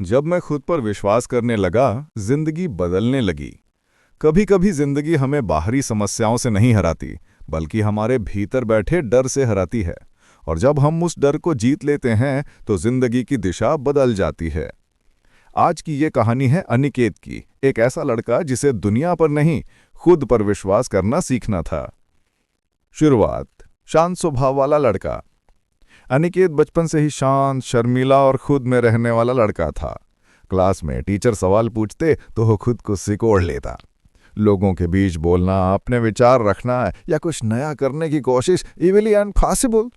जब मैं खुद पर विश्वास करने लगा, जिंदगी बदलने लगी। कभी कभी जिंदगी हमें बाहरी समस्याओं से नहीं हराती, बल्कि हमारे भीतर बैठे डर से हराती है। और जब हम उस डर को जीत लेते हैं तो जिंदगी की दिशा बदल जाती है। आज की ये कहानी है अनिकेत की, एक ऐसा लड़का जिसे दुनिया पर नहीं, खुद पर विश्वास करना सीखना था। शुरुआत। शांत स्वभाव वाला लड़का। अनिकेत बचपन से ही शांत, शर्मीला और खुद में रहने वाला लड़का था। क्लास में टीचर सवाल पूछते तो वो खुद को सिकोड़ लेता। लोगों के बीच बोलना, अपने विचार रखना या कुछ नया करने की कोशिश इविली इम्पॉसिबल।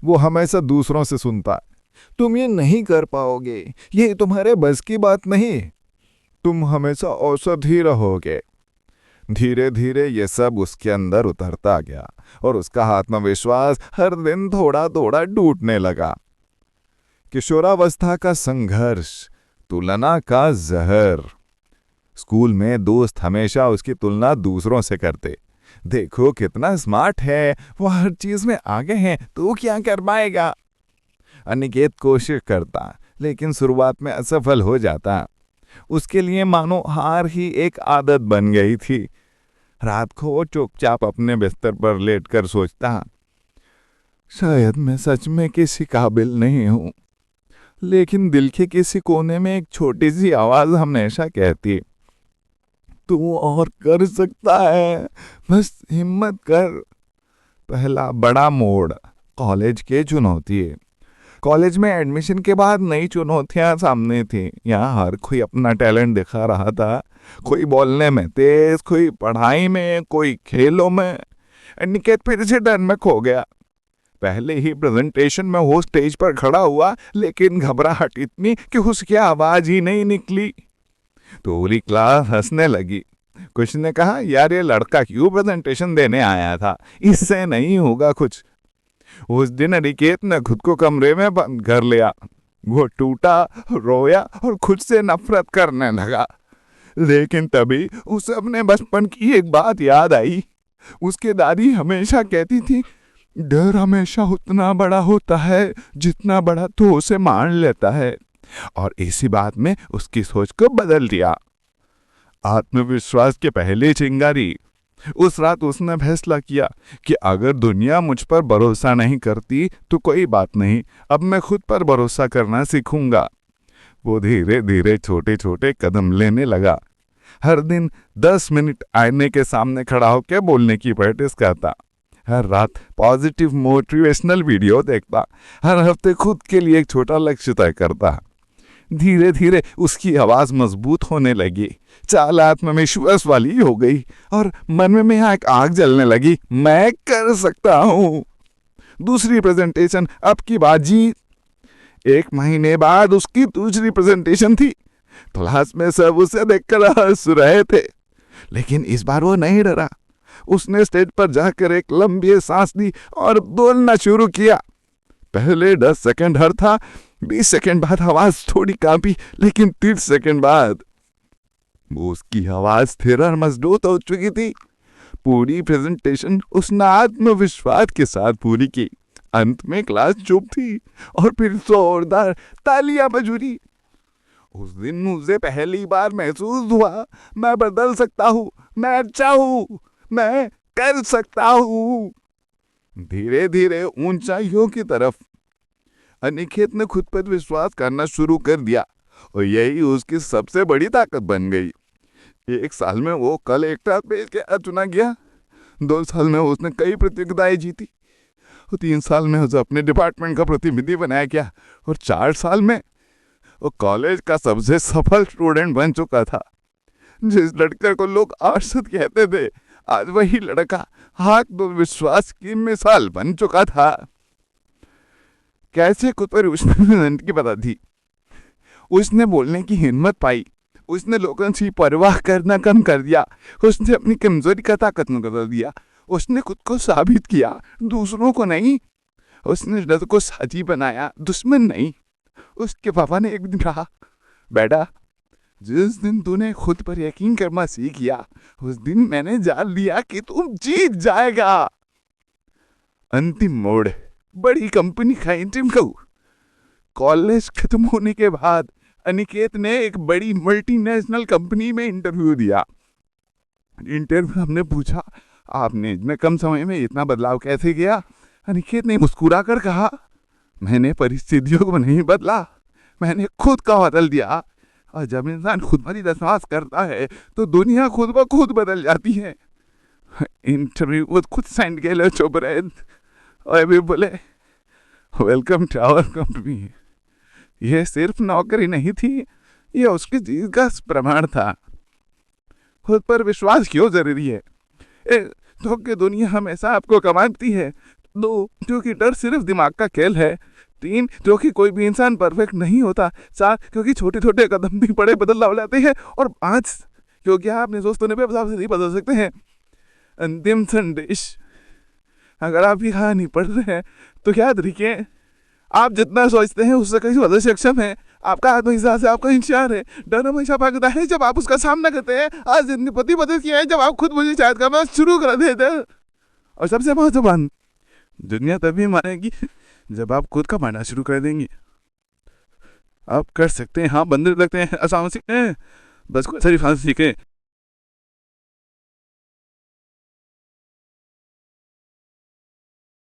वो हमेशा दूसरों से सुनता, तुम ये नहीं कर पाओगे, ये तुम्हारे बस की बात नहीं, तुम हमेशा औसत ही रहोगे। धीरे धीरे ये सब उसके अंदर उतरता गया और उसका आत्मविश्वास हर दिन थोड़ा थोड़ा टूटने लगा। किशोरावस्था का संघर्ष, तुलना का जहर। स्कूल में दोस्त हमेशा उसकी तुलना दूसरों से करते। देखो कितना स्मार्ट है, वो हर चीज में आगे है, तो क्या कर पाएगा। अनिकेत कोशिश करता, लेकिन शुरुआत में असफल हो जाता। उसके लिए मानो हार ही एक आदत बन गई थी। रात को वो चुपचाप अपने बिस्तर पर लेटकर सोचता, शायद मैं सच में किसी काबिल नहीं हूं। लेकिन दिल के किसी कोने में एक छोटी सी आवाज हमेशा कहती, तू और कर सकता है, बस हिम्मत कर। पहला बड़ा मोड़, कॉलेज के चुनौती। कॉलेज में एडमिशन के बाद नई चुनौतियां सामने थी। यहाँ हर कोई अपना टैलेंट दिखा रहा था। कोई बोलने में तेज, कोई पढ़ाई में, कोई खेलों में। अनिकेत फिर से डर में खो गया। पहले ही प्रेजेंटेशन में वो स्टेज पर खड़ा हुआ, लेकिन घबराहट इतनी कि उसकी आवाज ही नहीं निकली। तो पूरी क्लास हंसने लगी। कुछ ने कहा, यार ये लड़का क्यों प्रेजेंटेशन देने आया था, इससे नहीं होगा कुछ। उस दिन अनिकेत ने खुद को कमरे में बंद कर लिया। वो टूटा, रोया और खुद से नफरत करने लगा। लेकिन तभी उसे अपने बचपन की एक बात याद आई। उसकी दादी हमेशा कहती थी, डर हमेशा उतना बड़ा होता है जितना बड़ा तो उसे मान लेता है। और इसी बात में उसकी सोच को बदल दिया। आत्मविश्वास के पहले चिंगारी। उस रात उसने फैसला किया कि अगर दुनिया मुझ पर भरोसा नहीं करती तो कोई बात नहीं, अब मैं खुद पर भरोसा करना सीखूंगा। वो धीरे धीरे छोटे छोटे कदम लेने लगा। हर दिन 10 मिनट आईने के सामने खड़ा होकर बोलने की प्रैक्टिस करता। हर रात पॉजिटिव मोटिवेशनल वीडियो देखता। हर हफ्ते खुद के लिए एक छोटा लक्ष्य तय करता। धीरे धीरे उसकी आवाज मजबूत होने लगी, चाल आत्मविश्वास वाली हो गई और मन में एक आग जलने लगी, मैं कर सकता हूँ। दूसरी प्रेजेंटेशन, अब की बात जीत। 1 महीने बाद उसकी दूसरी प्रेजेंटेशन थी। क्लास में सब उसे देखकर हंस रहे थे, लेकिन इस बार वो नहीं डरा। उसने स्टेज पर जाकर एक लंबी सांस ली और बोलना शुरू किया। पहले 10 सेकंड डर था, 20 सेकंड बाद आवाज थोड़ी कांपी, लेकिन 30 सेकंड बाद उसकी आवाज स्थिर और मजबूत हो चुकी थी। पूरी प्रेजेंटेशन उसने आत्मविश्वास के साथ पूरी की। अंत में क्लास चुप थी और फिर जोरदार तालियां बजूरी। उस दिन मुझे पहली बार महसूस हुआ, मैं बदल सकता हूँ, मैं अच्छा हूँ, मैं कर सकता हूँ। धीरे धीरे ऊंचाइयों की तरफ अनिकेत ने खुद पर विश्वास करना शुरू कर दिया और यही उसकी सबसे बड़ी ताकत बन गई। 1 साल में वो कलेक्टर पेज के चुना गया। 2 साल में उसने कई प्रतियोगिताएं जीती और 3 साल में उसे अपने डिपार्टमेंट का प्रतिनिधि बनाया गया और 4 साल में वो कॉलेज का सबसे सफल स्टूडेंट बन चुका था। जिस लड़के को लोग आर्षद कहते थे, आज वही लड़का आत्मविश्वास की मिसाल बन चुका था। कैसे खुद पर उसने की पता थी। उसने बोलने की हिम्मत पाई। उसने लोगों से परवाह करना कम कर दिया। उसने अपनी कमजोरी का ताकत न कर दिया। उसने खुद को साबित किया, दूसरों को नहीं। उसने डर को साथी बनाया, दुश्मन नहीं। उसके पापा ने एक दिन कहा, बेटा जिस दिन तूने खुद पर यकीन करना सीख लिया, उस दिन मैंने जान लिया कि तुम जीत जाएगा। अंतिम मोड़, बड़ी कंपनी का इंटरव्यू। कॉलेज खत्म होने के बाद अनिकेत ने एक बड़ी मल्टीनेशनल कंपनी में इंटरव्यू दिया। इंटरव्यू हमने पूछा, आपने इतने कम समय में इतना बदलाव कैसे किया? अनिकेत ने मुस्कुरा कर कहा, मैंने परिस्थितियों को नहीं बदला, मैंने खुद का बदल दिया। और जब इंसान खुद पर ही विश्वास करता है तो दुनिया खुद ब खुद बदल जाती है। इंटरव्यू वो खुद साइन के लिए चुप रहे और अभी बोले, वेलकम टू आवर कंपनी। यह सिर्फ नौकरी नहीं थी, यह उसकी चीज का प्रमाण था। खुद पर विश्वास क्यों जरूरी है? क्योंकि दुनिया हमेशा आपको कमाती है। 2, क्योंकि डर सिर्फ दिमाग का खेल है। 3, क्योंकि कोई भी इंसान परफेक्ट नहीं होता। 4, क्योंकि छोटे छोटे कदम भी बड़े बदलाव लाते हैं। और 5, क्योंकि आप अपने दोस्तों ने भी हिसाब से नहीं बदल सकते हैं। अंतिम संदेश, अगर आप ये कहानी पढ़ रहे हैं तो याद रखिए, आप जितना सोचते हैं उससे कहीं ज्यादा सक्षम है। आपका आत्मविश्वास है, आपका इंशार है। डर हमेशा भागता है जब आप उसका सामना करते हैं। आज जिंदगी पति बदल किया है जब आप खुद मुझे शायद करना शुरू कर देते हैं। और सबसे महत्वपूर्ण, दुनिया तभी मानेगी जब आप खुद का मानना शुरू कर देंगे। आप कर सकते हैं, हाँ, बंदर लगते हैं, आसान सीखें, बस कोई सारी फांस सीखें।